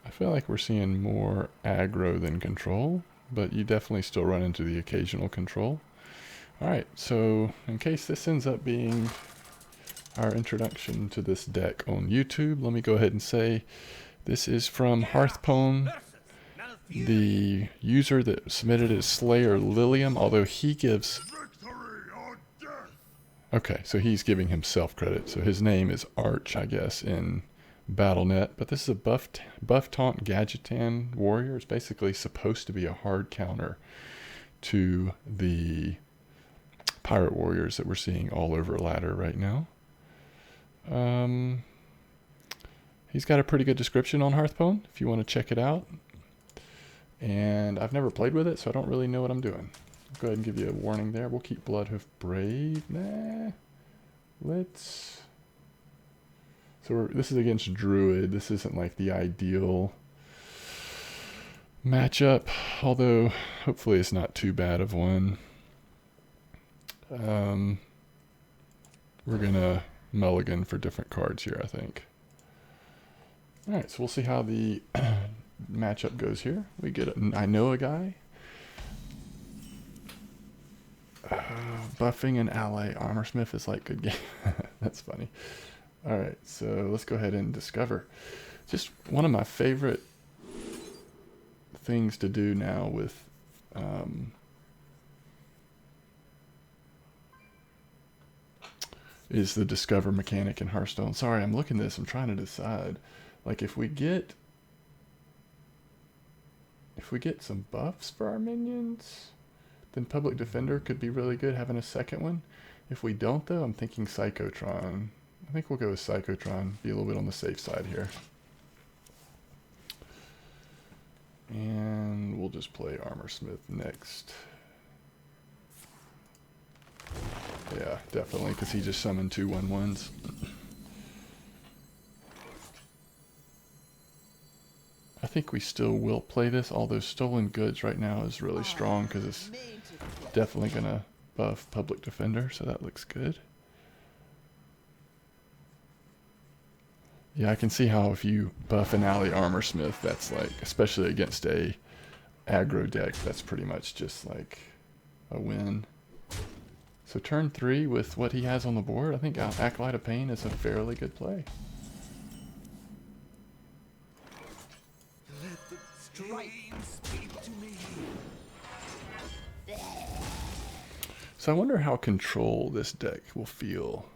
I feel like we're seeing more aggro than control, but you definitely still run into the occasional control. Alright, so in case this ends up being our introduction to this deck on YouTube, let me go ahead and say this is from Hearthpone. The user that submitted is Slayer Lilium, although he gives... Okay, so he's giving himself credit. So his name is Arch, I guess, in Battle.net. But this is a Buff-Taunt Gadgetan warrior. It's basically supposed to be a hard counter to the pirate warriors that we're seeing all over ladder right now. He's got a pretty good description on Hearthpone if you want to check it out. And I've never played with it, so I don't really know what I'm doing. I'll go ahead and give you a warning there. We'll keep Bloodhoof Brave. Nah. Let's... So this is against Druid. This isn't like the ideal matchup, although hopefully it's not too bad of one. We're gonna mulligan for different cards here, I think. Alright, so we'll see how the matchup goes here. We get I know a guy. Buffing an ally Armorsmith is like good game. That's funny. Alright, so let's go ahead and discover. Just one of my favorite things to do now with is the discover mechanic in Hearthstone. Sorry, I'm looking at this. I'm trying to decide. Like if we get some buffs for our minions, then Public Defender could be really good having a second one. If we don't though, I'm thinking Psychotron. I think we'll go with Psychotron, be a little bit on the safe side here. And we'll just play Armorsmith next. Yeah, definitely, because he just summoned 2 1/1s. I think we still will play this, although Stolen Goods right now is really strong because it's definitely going to buff Public Defender, so that looks good. Yeah, I can see how if you buff an ally Armorsmith, that's like, especially against a aggro deck, that's pretty much just like a win. So turn 3 with what he has on the board, I think Acolyte of Pain is a fairly good play. Let the streams speak to me. So I wonder how control this deck will feel.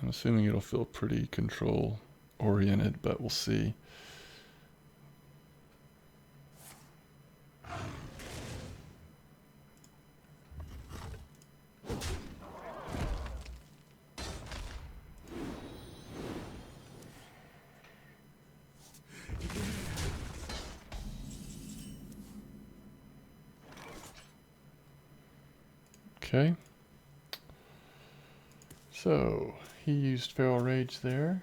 I'm assuming it'll feel pretty control oriented, but we'll see. Okay. So he used Feral Rage there.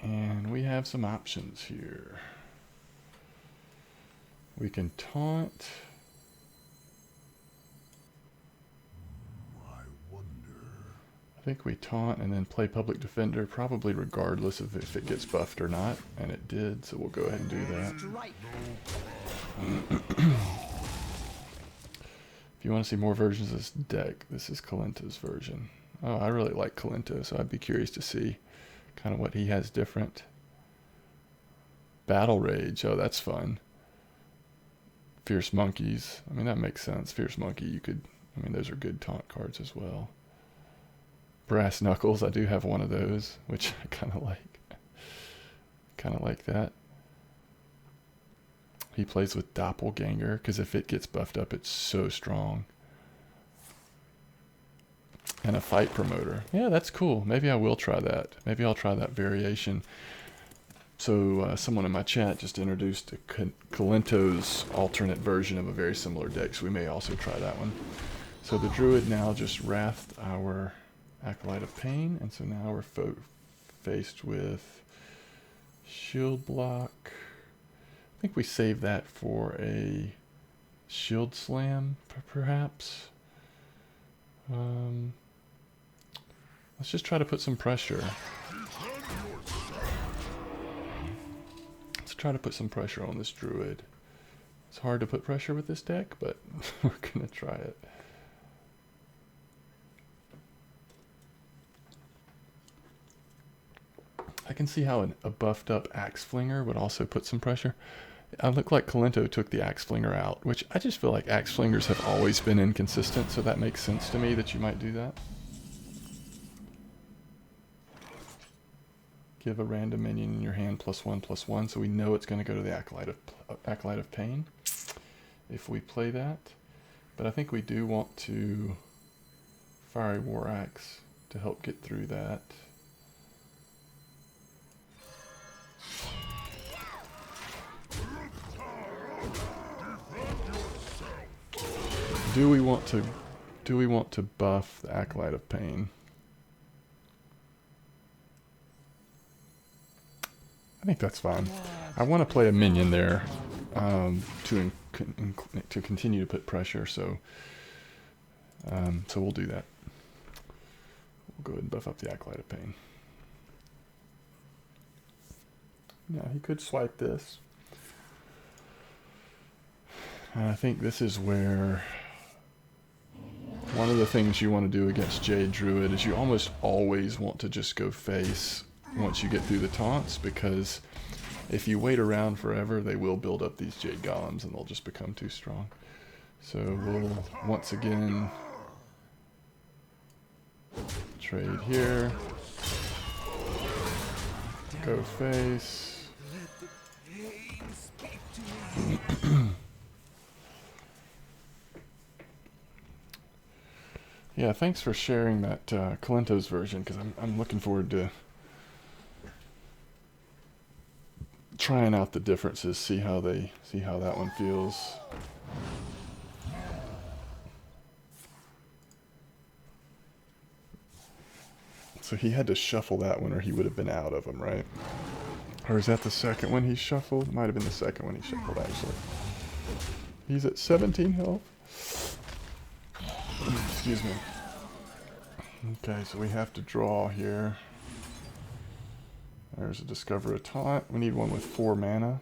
And we have some options here. We can taunt. I wonder. I think we taunt and then play Public Defender, probably regardless of if it gets buffed or not. And it did, so we'll go ahead and do that. If you want to see more versions of this deck, this is Kalinto's version. Oh, I really like Kalinto, so I'd be curious to see kind of what he has different. Battle Rage, oh, that's fun. Fierce Monkeys, I mean, that makes sense. Fierce Monkey, you could, I mean, those are good taunt cards as well. Brass Knuckles, I do have one of those, which I kind of like. Kind of like that. He plays with Doppelganger, because if it gets buffed up, it's so strong. And a Fight Promoter. Yeah, that's cool. Maybe I will try that. Maybe I'll try that variation. So someone in my chat just introduced Kalinto's alternate version of a very similar deck, so we may also try that one. So the Druid now just wrathed our Acolyte of Pain, and so now we're faced with Shield Block. I think we save that for a Shield Slam, perhaps. Let's just try to put some pressure. try to put some pressure on this druid. It's hard to put pressure with this deck, but we're gonna try it. I can see how a buffed up Axe Flinger would also put some pressure. I look like Kalento took the Axe Flinger out, which I just feel like Axe Flingers have always been inconsistent, so that makes sense to me that you might do that. Give a random minion in your hand +1/+1, so we know it's going to go to the Acolyte of Pain if we play that. But I think we do want to Fiery War Axe to help get through that. Do we want to buff the Acolyte of Pain? I think that's fine. I want to play a minion there to continue to put pressure, so so we'll do that. We'll go ahead and buff up the Acolyte of Pain. Now he could swipe this. And I think this is where one of the things you want to do against Jade Druid is you almost always want to just go face once you get through the taunts, because if you wait around forever, they will build up these Jade Golems and they'll just become too strong. So we'll once again trade here, go face. Yeah, thanks for sharing that Kalento's version, because I'm looking forward to trying out the differences, see how that one feels. So he had to shuffle that one, or he would have been out of them, right? Or is that the second one he shuffled? It might have been the second one he shuffled, actually. He's at 17 health. Excuse me. Okay, so we have to draw here. There's a Discover a Taunt. We need one with 4 mana.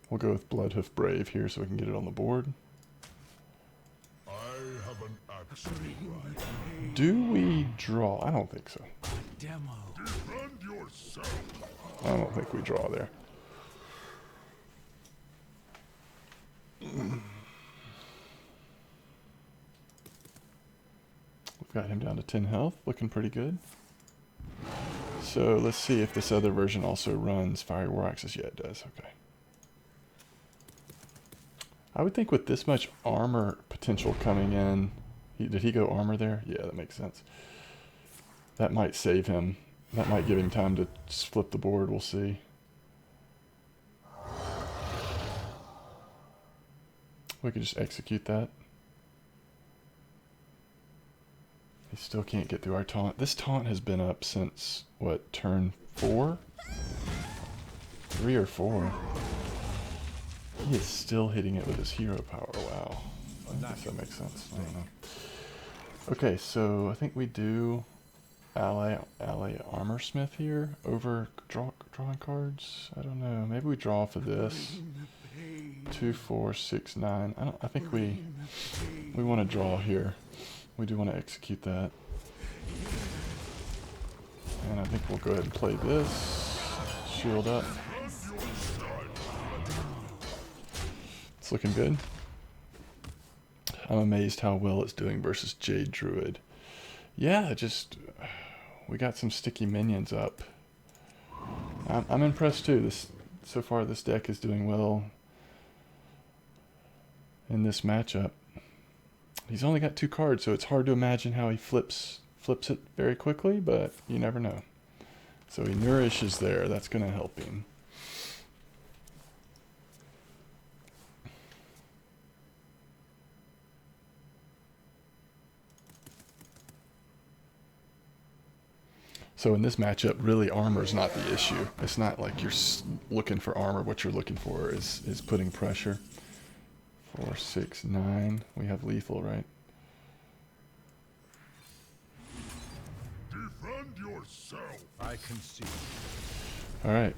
We'll go with Bloodhoof Brave here so we can get it on the board. I have an axe. Do we draw? I don't think so. Demo. Defend yourself. I don't think we draw there. We've got him down to 10 health, looking pretty good. So let's see if this other version also runs Fiery War Axes. Yeah, it does. Okay. I would think with this much armor potential coming in, did he go armor there? Yeah, that makes sense. That might save him. That might give him time to flip the board. We'll see. We could just execute that. He still can't get through our taunt. This taunt has been up since, what, turn 4? 3 or 4. He is still hitting it with his hero power. Wow. I guess that makes sense. I don't know. Okay, so I think we do ally Armor Smith here over drawing cards. I don't know. Maybe we draw for this. 2, 4, 6, 9. I think we want to draw here. We do want to execute that. And I think we'll go ahead and play this. Shield up. It's looking good. I'm amazed how well it's doing versus Jade Druid. Yeah, we got some sticky minions up. I'm impressed too. So far this deck is doing well in this matchup. He's only got 2 cards, so it's hard to imagine how he flips it very quickly, but you never know. So he nourishes there. That's going to help him. So in this matchup, really armor is not the issue. It's not like you're looking for armor. What you're looking for is putting pressure. 4, 6, 9. We have lethal, right? Defend yourself. I can see. All right.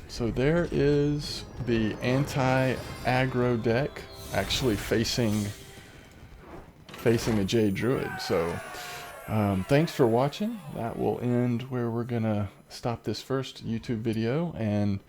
So there is the anti-aggro deck actually facing a Jade Druid. So thanks for watching. That will end where we're gonna stop this first YouTube video, and